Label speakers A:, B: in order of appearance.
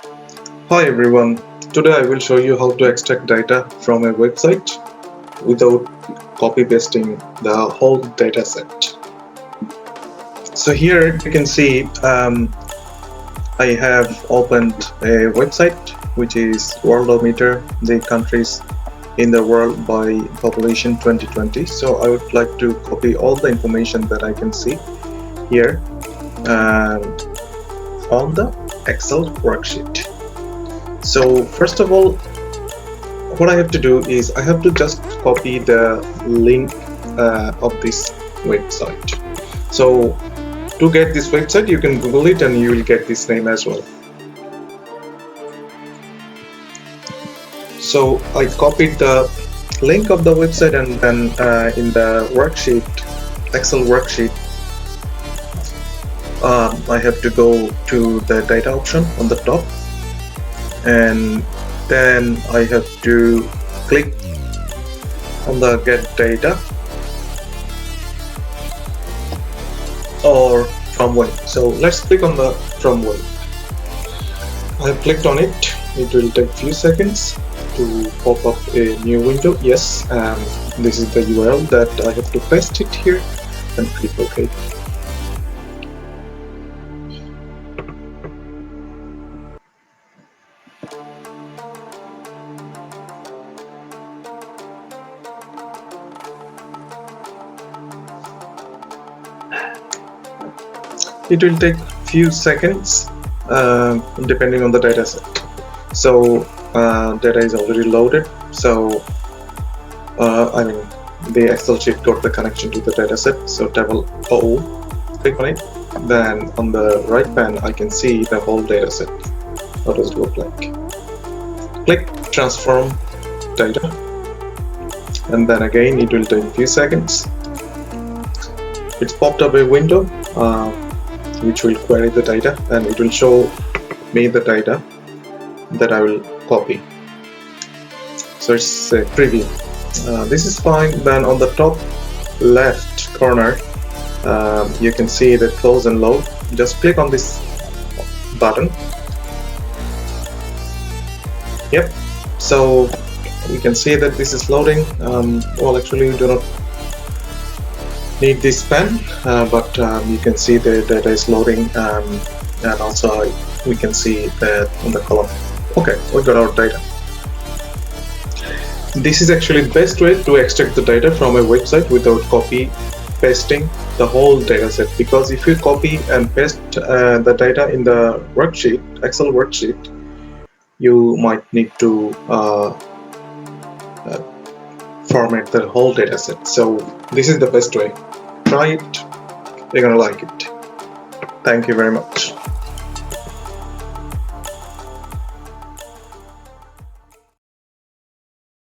A: Hi everyone, today I will show you how to extract data from a website without copy pasting the whole data set. So here you can see I have opened a website which is Worldometer, the countries in the world by population 2020. So I would like to copy all the information that I can see here and on the Excel worksheet. So first of all, what I have to do is I have to just copy the link of this website. So to get this website, you can Google it and you will get this name as well. So I copied the link of the website, and then in the worksheet, Excel worksheet, I have to go to the data option on the top, and then I have to click on the get data or from web. So let's click on the from web. I have clicked on it. It will take few seconds to pop up a new window. Yes, this is the URL that I have to paste it here and click OK. It will take few seconds depending on the data set. So data is already loaded. So the Excel sheet got the connection to the data set. So table O, click on it. Then on the right pane, I can see the whole data set. What does it look like? Click transform data, and then again it will take a few seconds. It's popped up a window which will query the data, and it will show me the data that I will copy. So it's a preview. This is fine. Then on the top left corner, you can see the close and load. Just click on this button. Yep. So you can see that this is loading. Well, actually, we do not need this pen, but you can see the data is loading, and also we can see that on the column. Okay, we got our data. This is actually the best way to extract the data from a website without copy pasting the whole data set, because if you copy and paste the data in the worksheet, Excel worksheet, you might need to format the whole data set. So this is the best way. Try it, you're gonna like it. Thank you very much.